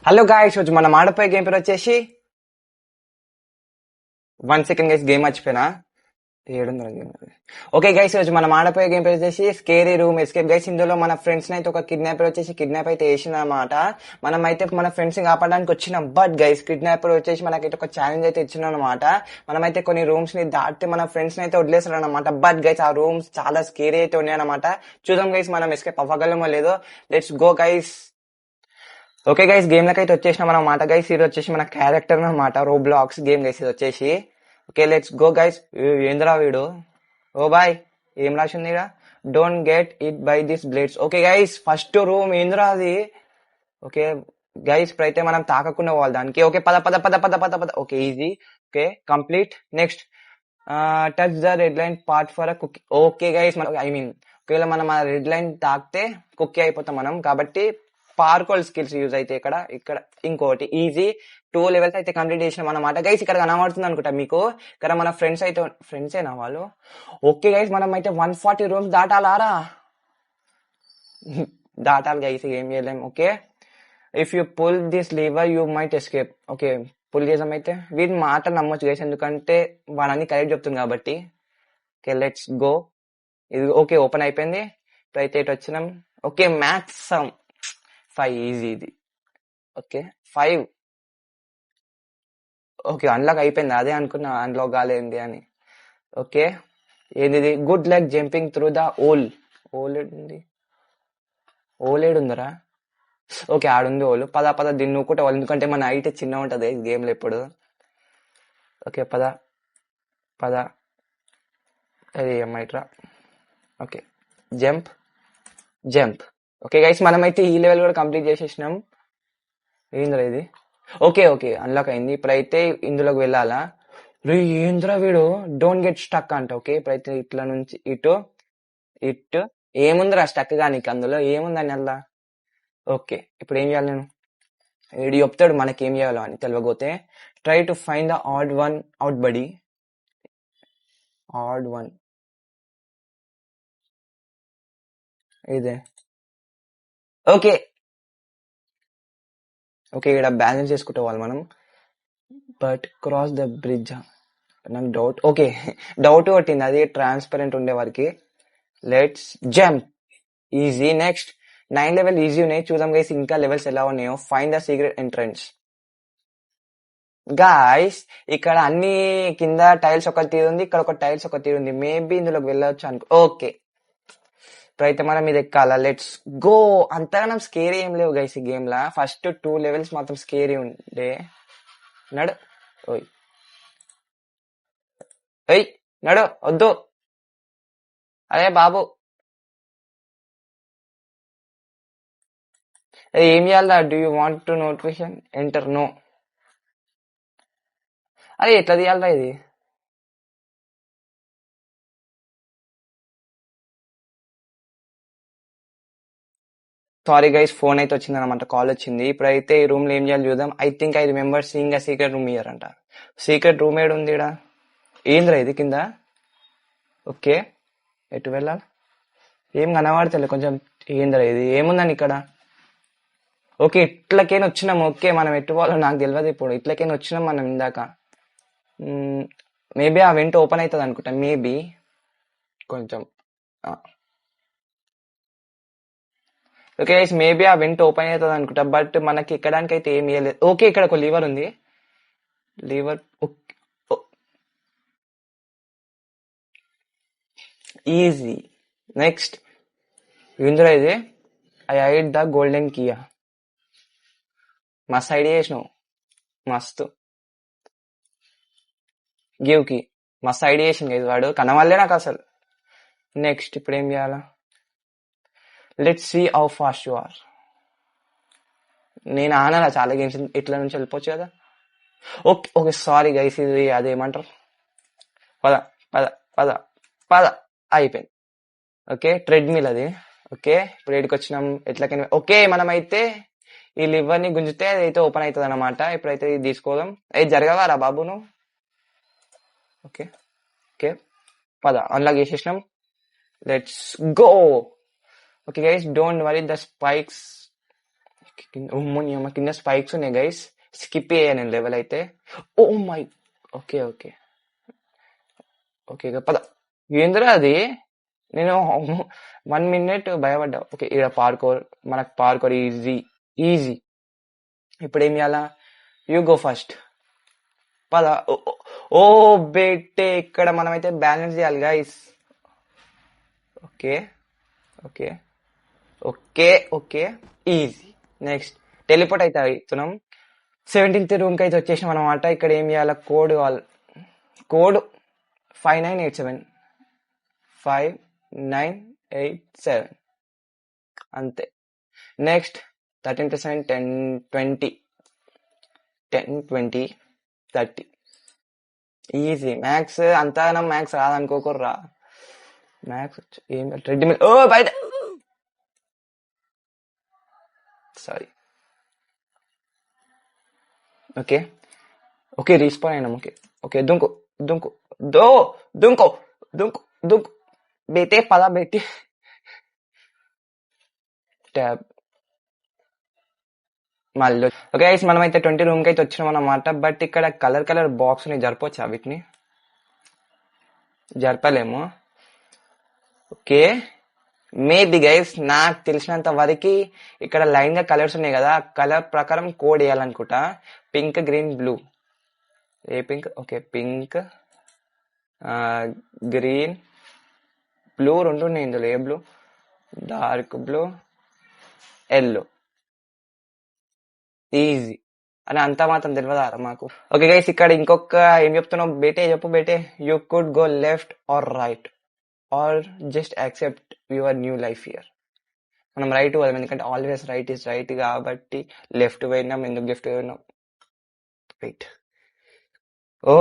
Hello guys, రోజు మనం ఆడపోయే game పేరు వచ్చేసి 1 సెకండ్ గైస్. గేమ్ మర్చిపోయినా. 700 గేమ్. ఓకే గైస్, రోజు మనం ఆడపోయే గేమ్ పేరు వచ్చేసి స్కేరీ రూమ్ ఎస్కేప్ గైస్. ఇందులో మన ఫ్రెండ్స్ అయితే ఒక కిడ్నాపర్ వచ్చేసి కిడ్నాప్ అయితే వేసిందన్నమాట. మనం అయితే మన ఫ్రెండ్స్ ని కాపాడడానికి వచ్చినాం. బట్ గైస్, కిడ్నాపర్ వచ్చేసి మనకైతే ఒక ఛాలెంజ్ అయితే ఇచ్చినాం అనమాట. మనమైతే కొన్ని రూమ్స్ ని దాటితే మన ఫ్రెండ్స్ ని అయితే వదిలేసారు అనమాట. బట్ గైస్, ఆ రూమ్స్ చాలా స్కేరీ అయితే ఉన్నాయన్నమాట. చూద్దాం గైస్, మనం ఎస్కేప్ అవ్వగలమో లేదో. Let's go guys. Okay guys, game లకి అయితే వచ్చేసినాం అనమాట. గైస్, ఇది వచ్చేసి మన క్యారెక్టర్ అనమాట. రోబ్లాక్స్ గేమ్ గైస్ ఇది వచ్చేసి. Okay let's go guys. ఏంద్రా వీడు? ఓ బాయ్, ఏం రాసింది ఇక్కడ? Don't get it by this blades. Okay guys, first room ఏంద్రా అది? ఓకే గైస్, ఇప్పుడైతే మనం తాకకుండా పోవాలి దానికి. ఓకే, పద పద పద పద పద పద. Okay, easy. Okay, complete. Next, touch the red line part for a cookie. Okay guys, మనం ఒకవేళ మనం ఆ రెడ్ లైన్ తాకితే కుకీ అయిపోతాం మనం. కాబట్టి పార్కోల్ స్కిల్స్ యూజ్ అయితే ఇక్కడ ఇక్కడ ఇంకోటి ఈజీ 2 లెవెల్స్ అయితే కంప్లీట్ చేసినాం అనమాట. గైస్, ఇక్కడ కనబడుతుంది అనుకుంటా మీకు. ఇక్కడ మన ఫ్రెండ్స్ అయితే ఫ్రెండ్సేనా వాళ్ళు? ఓకే గైస్, మనం అయితే 140 రూమ్స్ దాటాలారా? దాటాలి గైస్, ఏం చేయలేం. Okay, if you pull this lever you might escape. Okay, pull చేసాం అయితే. వీటి మాటలు నమ్మొచ్చు గైస్, ఎందుకంటే వాడని కరెక్ట్ చెప్తుంది కాబట్టి. Okay let's go. ఇది ఓకే, ఓపెన్ అయిపోయింది. ఇప్పుడైతే ఇటు వచ్చినాం. ఓకే, మ్యాథ్స్ 5 ఈజీ ఇది. ఓకే 5. ఓకే, అన్లాక్ అయిపోయింది. అదే అనుకున్నా అన్లాక్ కాలేంది అని. ఓకే, ఏది? Good luck jumping through the ఓలేడ్ ఉంది. ఓలేడ్ ఉందరా? ఓకే, ఆడుంది ఓలు. పద పద దీన్ని నూకుంటే వాళ్ళు, ఎందుకంటే మన హైట్ చిన్న ఉంటది గేమ్ లో ఎప్పుడు. ఓకే, పద పద. అది ఏమైట్రా? Okay, jump jump. Okay guys, మనమైతే ఈ లెవెల్ కూడా కంప్లీట్ చేసేసినాం. ఏంద్రా ఇది? ఓకే ఓకే, అన్లాక్ అయింది. ఇప్పుడైతే ఇందులోకి వెళ్ళాలా? ఏంద్రా వీడు? డోంట్ గెట్ స్టక్ అంట. ఓకే, ఇప్పుడైతే ఇట్లా నుంచి ఇటు ఇటు. ఏముందిరా స్టక్ కానీ అందులో ఏముందని అల్లా? ఓకే, ఇప్పుడు ఏం చేయాలి నేను? వీడు చెప్తాడు మనకి ఏం చేయాలో అని. తెలియకపోతే try to find the odd one out buddy. Odd one ఇదే. ఓకే ఓకే, ఇక్కడ బ్యాలెన్స్ చేసుకుంటేవాళ్ళు మనం. But cross the bridge. నాకు డౌట్. ఓకే, డౌట్ కొట్టింది, అది ట్రాన్స్పరెంట్ ఉండే వారికి. Let's jump. Easy. Next 9 level easy ఉన్నాయి. చూద్దాం గైస్ ఇంకా లెవెల్స్ ఎలా ఉన్నాయో. Find the secret entrance. Guys, ఇక్కడ అన్ని కింద టైల్స్ ఒక తీరు ఉంది, ఇక్కడ ఒక టైల్స్ ఒక తీరు ఉంది. మేబీ ఇందులోకి వెళ్ళొచ్చు అనుకో. ఓకే, ఇప్పుడైతే మనం ఇది ఎక్కాలా. Let's go. అంతగా స్కేరీ ఏం లేవు గైస్ ఈ గేమ్ లా. ఫస్ట్ 2 లెవెల్స్ మాత్రం స్కేరీ ఉండే. నడు. ఓయ్ ఓయ్, నడు వద్దు. అరే బాబు, ఏం చేయాలా? Do you want to notification enter? No. అరే ఎట్లా తీయాలరా ఇది? సారీ గైస్, ఫోన్ అయితే వచ్చింది అనమాట, కాల్ వచ్చింది. ఇప్పుడైతే ఈ రూమ్ లో ఏం చేయాలి చూద్దాం. I think I remember seeing a secret room year అంట. సీక్రెట్ రూమ్ ఏడు ఉంది ఈడ? ఏంద్రా ఇది కింద? ఓకే, ఎటు వెళ్ళాలి? ఏం కనబడతలే కొంచెం. ఏంద్రా ఇది? ఏముందని ఇక్కడ? ఓకే, ఇట్లకైనా వచ్చినాం. ఓకే, మనం ఎటు పోవాలో నాకు తెలియదు ఇప్పుడు. ఇట్లకైనా వచ్చినాం మనం ఇందాక. మేబీ ఆ వెంట ఓపెన్ అవుతుంది అనుకుంటా. మేబీ కొంచెం. ఓకే గైస్, మేబీ ఆ వెంట ఓపెన్ అవుతుంది అనుకుంటా. బట్ మనకి ఎక్కడానికి అయితే ఏమి ఇవ్వలేదు. ఓకే, ఇక్కడ ఒక లీవర్ ఉంది. లీవర్ ఈజీ. నెక్స్ట్ ఇందులో ఇది I hide the golden Kia. మస్తు ఐడియా చేసినావు. మస్తు. గివ్ కి. మస్తు ఐడియా చేసింది ఇది వాడు. కనవాలే నాకు అసలు. నెక్స్ట్ ఇప్పుడు ఏం చేయాలా? Let's see how fast you are. నేను ఆనాలా చాలా గేమ్స్. ఇట్లా నుంచి వెళ్ళిపోవచ్చు కదా. ఓకే ఓకే, సారీ గైస్, ఇది అదేమంటారు. పద పద పద పద. అయిపోయింది. ఓకే, ట్రెడ్మిల్ అది. ఓకే, ఇప్పుడు ఏడికి వచ్చినాం? ఎట్లకైనా ఓకే, మనమైతే ఈ లివర్ ని గుంజితే అయితే ఓపెన్ అవుతుంది అనమాట. ఇప్పుడైతే ఇది తీసుకోదాం. అయితే జరగవారా బాబు నువ్వు? ఓకే ఓకే, పద. అన్లాక్ చేసేసినాం. Let's go. Okay guys, don't worry the spikes కింద స్పైక్స్ ఉన్నాయి గైస్. స్కిప్ అయ్యా నేను లెవెల్ అయితే. Oh my. Okay okay okay పద. ఏందిరా అది? నేను 1 minute భయపడ్డా. ఓకే ఇక్కడ పార్కోర్, మనకు పార్కోర్ ఈజీ ఈజీ. ఇప్పుడు ఏం చేయాలా? You go first. పద. ఓ బేటే, ఇక్కడ మనమైతే బ్యాలెన్స్ చేయాలి guys. Okay okay okay okay easy. Next teleport అయితే అవుతున్నాం. 17th రూమ్కి అయితే వచ్చేసినాం అనమాట. ఇక్కడ ఏం చేయాలి? కోడ్ 5987 5987 అంతే. Next 13% 10 20 10 20 30 easy. మ్యాథ్స్ అంతా మ్యాథ్స్ రాదనుకోకుర్రా. మ్యాథ్స్ ఏం ట్రెడ్మిల్. ఓ బయట, సారీ. ఓకే ఓకే రీస్పాన్ అయినాం. ఓకే ఓకే దుంకు దుంకు దుంకు దుంకు దుంకు బేటే పద బేటే. ట్యాబ్ మళ్ళీ ఓకే గైస్, మనమైతే 20 రూమ్కి అయితే వచ్చినాం అన్నమాట. బట్ ఇక్కడ కలర్ బాక్స్ ని జరపవచ్చా? వీటిని జరపలేము. ఓకే మేబీ గైస్, నాకు తెలిసినంత వరకు ఇక్కడ లైన్ గా కలర్స్ ఉన్నాయి కదా, కలర్ ప్రకారం కోడ్ వేయాలనుకుంటా. Pink green blue. ఏ పింక్? ఓకే పింక్ గ్రీన్ బ్లూ రెండు ఉన్నాయి ఇందులో. ఏ blue? Dark blue, yellow. Easy అని అంతా మాత్రం తెలియదా మాకు? ఓకే గైస్, ఇక్కడ ఇంకొక ఏం చెప్తున్నావు బేటే? చెప్పు బేటే. You could go left or right or just accept your new life year. మనం రైట్ పోదాం, ఎందుకంటే ఆల్వేస్ రైట్ ఈస్ రైట్ కాబట్టి. లెఫ్ట్ పోయినాం, ఎందుకు లెఫ్ట్ పోయినాం? రైట్. ఓ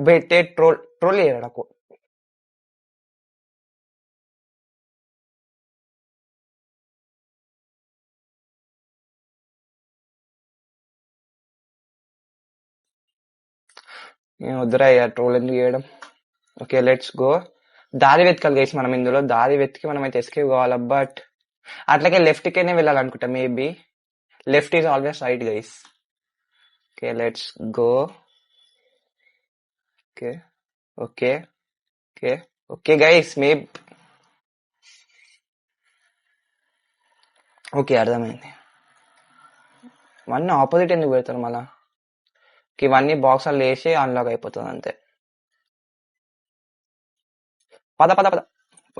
బేటే ట్రోల్ చేయరా నాకు? వద్దురా ట్రోల్ ఎందుకు చేయడం. Okay let's go. దారి వెతకాలి గైస్ మనం ఇందులో. దారి వెతికి మనం అయితే ఎస్కేప్ కావాలి. బట్ అట్లాగే లెఫ్ట్ కేనే వెళ్ళాలనుకుంటా. Maybe left is always right guys. Okay let's go. Okay okay okay okay guys, okay అర్థమైంది. ఇవన్నీ ఆపోజిట్ ఎందుకు పెడతారు మళ్ళా? ఇవన్నీ బాక్స్ లో వేసి అన్లాక్ అయిపోతుంది అంతే. పద పద పద.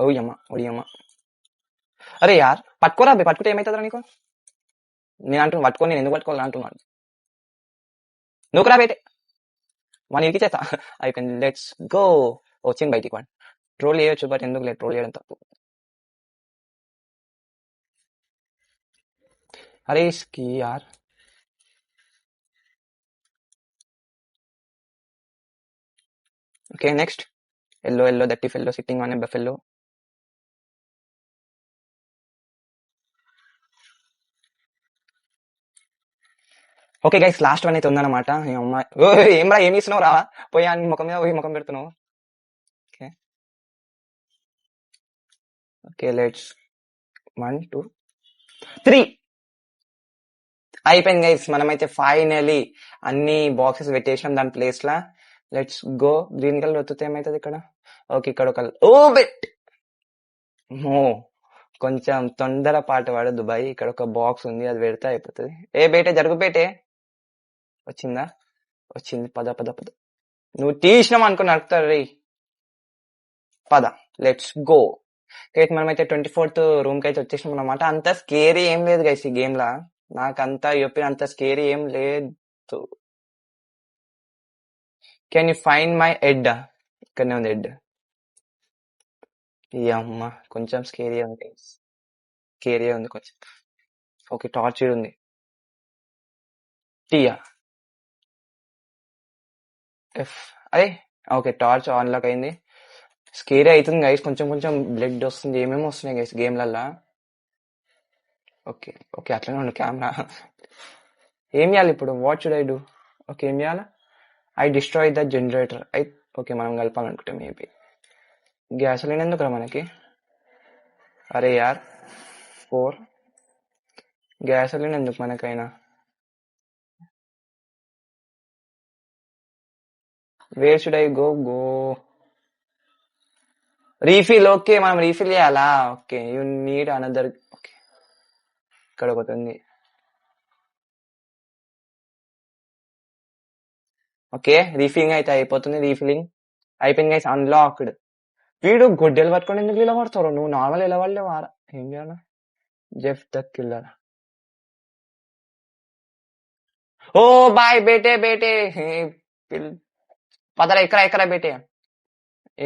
ఓయమ్మ ఒడియమ్మ. అరే యార్ పట్టుకోరా బే, పట్టుకుంటే ఏమవుతుందిరా నీకు? నేను అంటున్నా పట్టుకొని, నేను ఎందుకు పట్టుకోవాలి అంటున్నాను. నువ్వు రా బయటే, మన ఇంటికి చేస్తా అయిపోయింది. Let's go. వచ్చింది బయటికి. వాడు ట్రోల్ చేయొచ్చు, బట్ ఎందుకు లేదు ట్రోల్ చేయడం తప్పు. అరే ఇస్కి యార్. ఓకే నెక్స్ట్ ఎల్లో దట్టి fellow sitting on a buffalo. Okay guys, last one అయితే ఉందన్నమాట. ఏమరా ఏమి ఇస్తున్నావు? రా పోయా ముఖం మీద పోయి ముఖం పెడుతున్నావు. ఓకే ఓకే లెట్స్ 1 2 3 అయిపోయింది గైస్. మనమైతే ఫైనలీ అన్ని బాక్సెస్ పెట్టేసినాం దాని ప్లేస్ లా. Let's go. గ్రీన్ కలర్ వత్తుతే ఏమైతుంది ఇక్కడ? ఓకే ఇక్కడ ఒక ఓ బెట్ కొంచెం తొందర పాటు వాడు దుబాయ్. ఇక్కడ ఒక బాక్స్ ఉంది, అది పెడితే అయిపోతుంది. ఏ బేటే జరుగు బేటే. వచ్చిందా? వచ్చింది. పద పద పద. నువ్వు తీసినాం అనుకుని నడుపుతారు రే. పద లెట్స్ గో. అయితే మనమైతే 24th రూమ్ కి అయితే వచ్చేసినాం అనమాట. అంత స్కేరీ ఏం లేదు గైస్ ఈ గేమ్ లా. నాకంతా చెప్పిన అంత స్కేరీ ఏం లేదు. Can you find my head? ఇక్కడనే ఉంది హెడ్. ఈ అమ్మ కొంచెం స్కేరీ ఉంది. స్కేరీ ఉంది కొంచెం. ఓకే టార్చ్ ఉంది. టీయా ఎఫ్. అదే ఓకే టార్చ్ ఆన్లాక్ అయింది. స్కేరీ అవుతుంది గైస్. కొంచెం కొంచెం బ్లడ్ వస్తుంది. ఏమేమి వస్తున్నాయి గైస్ గేమ్లల్లా. ఓకే ఓకే అట్లనే ఉండు కెమెరా. ఏం చేయాలి ఇప్పుడు? What should I do? Okay ఏం చేయాలా? I destroy the generator. Okay మనం కలపాలనుకుంటే మేబీ. గ్యాసోలిన్ ఎందుకురా మనకి? అరే యార్ 4 గ్యాసోలిన్ ఎందుకు మనకైనా? Where should I go? Refill. Okay, మనం రీఫిల్ చేయాలా? Okay, you need another. Okay, ఇక్కడ ఒకటి ఉంది. ఓకే, రీఫిలింగ్ అయితే అయిపోతుంది. రీఫిలింగ్ అయిపోయింది గైస్. అన్లాక్డ్. వీడు గొడ్డెలు పట్టుకొని ఎందుకు ఇలా పడతారు? నువ్వు నార్మల్ ఇలా పడలేవు. ఏం చేయాలా? Jeff the killer. Oh boy బేటే బేటే. పదరా, ఎక్కరా ఎక్కరా బేటే.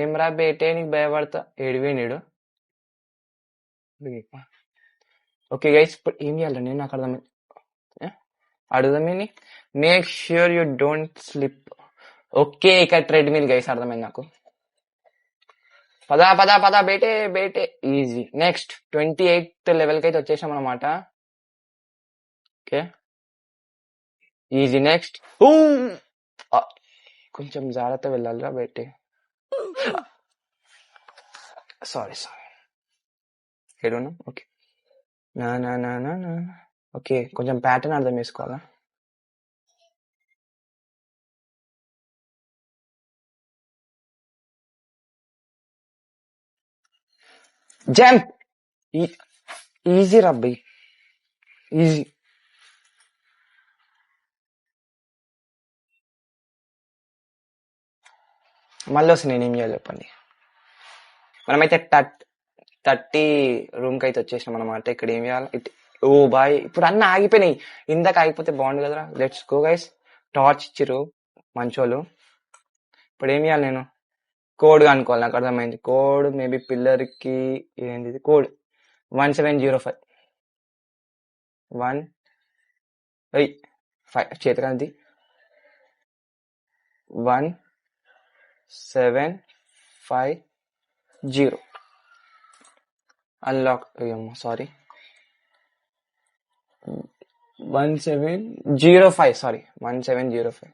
ఏమ్రా బేటే, నీకు భయపడతా. ఏడివే నీడు. ఓకే గైస్, ఇప్పుడు ఏం చేయాలి? నేను నాకు అర్థం అడుగుదామని. Make sure you don't slip. Okay, ఇక్కడ ట్రెడ్మిల్ గైస్, అర్థమైంది నాకు. పదా పదా పదా బేటే బేటే. ఈజీ. నెక్స్ట్ 28th లెవెల్ కి అయితే వచ్చేసాం అనమాట. Okay, easy. నెక్స్ట్ కొంచెం జాగ్రత్త వెళ్ళాలిరా బేటే. సారీ ఏడున్నా. ఓకే, నా నా నా నా నా. ఓకే, కొంచెం ప్యాటర్న్ అర్థం చేసుకోవాలా? జంప్. ఈజీ రబ్బీ, ఈజీ. మళ్ళీ వస్తుంది. నేనేం చేయాలి చెప్పండి. మనమైతే 30 రూమ్ కి అయితే వచ్చేసినాం అనమాట. ఇక్కడ ఏం చేయాలి? ఓ బాయ్, ఇప్పుడు అన్న ఆగిపోయినాయి. ఇందాక ఆగిపోతే బాగుండు కదరా. Let's go guys. టార్చ్ ఇచ్చిరు మంచోళ్ళు. ఇప్పుడు ఏం చేయాలి? నేను కోడ్ కనుక్కోవాలి. నాకు అర్థమైంది. కోడ్ మేబీ పిల్లర్ కి ఏంటిది కోడ్? 1705 1 చేతికంది 1750 unlock. Sorry, 1705. Sorry, 1705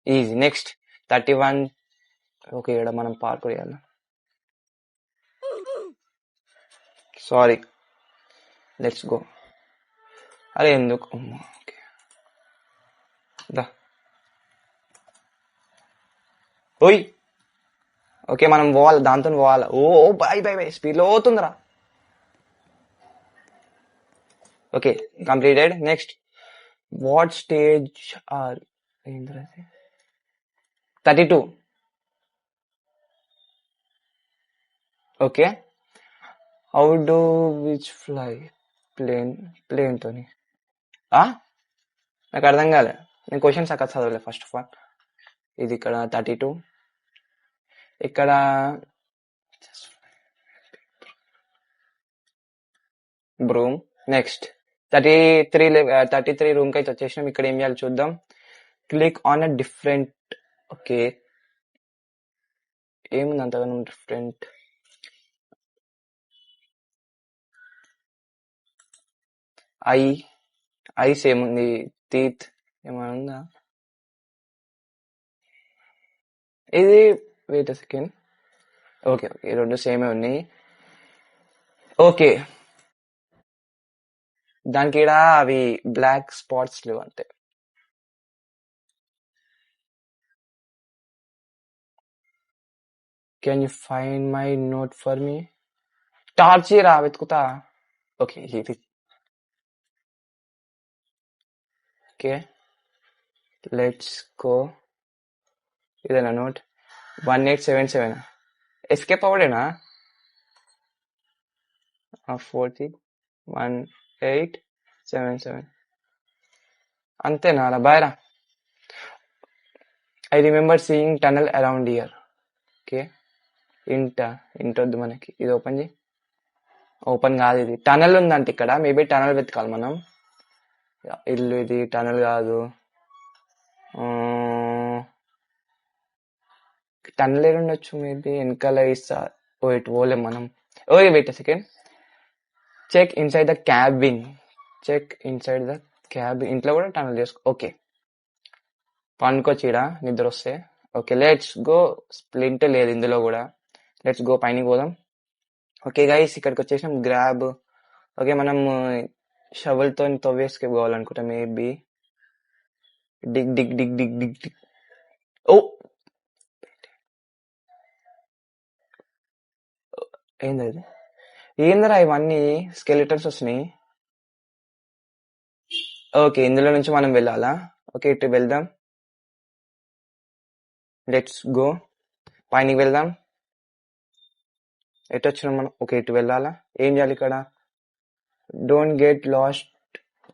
easy. Next 31. Okay, ఇక్కడ మనం పార్క్ చేయాలి. Sorry, let's go. అరే ఎందుకు? ఓకే దా. ఓయ్, ఓకే మనం పోవాలి, దాంతో పోవాలి. Oh boy boy boy, speed లో అవుతుందిరా. Okay, completed. Next what stage are? ఏంద్రా 32. Okay, how do which fly? Plane తోని. నాకు అర్థం కాలే. నేను క్వశ్చన్స్ అక్కడ చదవలే ఫస్ట్ ఆఫ్ ఆల్. ఇది ఇక్కడ 32. ఇక్కడ బ్రూమ్. నెక్స్ట్ 33 రూమ్ కి అయితే వచ్చేసినాం. ఇక్కడ ఏం చేయాలి చూద్దాం. Click on a different. Okay, ఏముంది అంతగానో డిఫరెంట్? ఐస్ ఏముంది? టీత్ ఏమైనా ఉందా? ఇది వెయిట్ సెకండ్. ఓకే ఓకే, రెండు సేమే ఉన్నాయి. ఓకే, దానికి ఇక్కడ అవి బ్లాక్ స్పాట్స్ లేవు అంతే. Can you find my note for me? Torch రా వెతుకుతా. ఓకే, ఇది. Okay, let's go. ఇదేనా నోట్? 1877. ఎస్కేప్ అవడేనా? 1877 అంతేనా? బాయ్ రా. I remember seeing tunnel around year. Okay, ఇంటొద్దు మనకి. ఇది ఓపెన్ చేయి. ఓపెన్ కాదు, ఇది టనల్ ఉందంటే ఇక్కడ. మేబీ టనల్ వెతకాలి మనం. ఇల్లు ఇది టనల్ కాదు. టనల్ ఏడు ఉండొచ్చు మేబీ. వెనకాల ఇస్తా. ఇటు పోలేం మనం. Okay, wait second. Check inside the cabin. ఇంట్లో కూడా టనల్ చేసుకో. ఓకే, పండుకోచ్చిడా నిద్ర వస్తే. Okay, let's go. స్ప్లింట్ లేదు ఇందులో కూడా. లెట్స్ గో, పైనకి పోదాం. ఓకే గైస్, ఇక్కడికి వచ్చేసినాం. గ్రాబ్. ఓకే, మనం షవల్ తో తవ్వి ఎస్కేప్ కావాలనుకుంటా మేబీ. డిగ్ డిగ్ డిగ్ డిగ్ డిగ్ డిగ్. ఓ, ఏంది అది? ఏందిరా ఇవన్నీ స్కెలిటన్స్ వస్తున్నాయి. ఓకే, ఇందులో నుంచి మనం వెళ్ళాలా? ఓకే, ఇటు వెళ్దాం. Let's go. పైనకి వెళ్దాం. ఎటు వచ్చినాం మనం? ఓకే, ఇటు వెళ్ళాలా? ఏం చేయాలి ఇక్కడ? Don't get lost.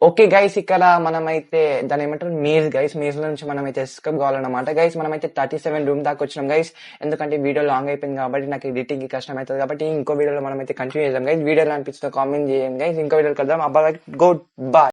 Okay guys, ఇక్కడ మనమైతే దాని ఏమంటారు, మేజ్ గైస్. మేజ్ నుంచి మనమైతే ఎస్కేప్ కావాలన్నమాట గైస్. మనమైతే 37 రూమ్ దాకా వచ్చినాం గైస్. ఎందుకంటే వీడియో లాంగ్ అయిపోయింది కాబట్టి నాకు ఎడిటింగ్ కి కష్టం అవుతుంది కాబట్టి ఇంకో వీడియోలో మనమైతే కంటిన్యూ చేద్దాం గైస్. వీడియోలో అనిపిస్తుంది కామెంట్ చేయండి గైస్. ఇంకో వీడియోలో కలుద్దాం. అబ్బా, గుడ్ బై.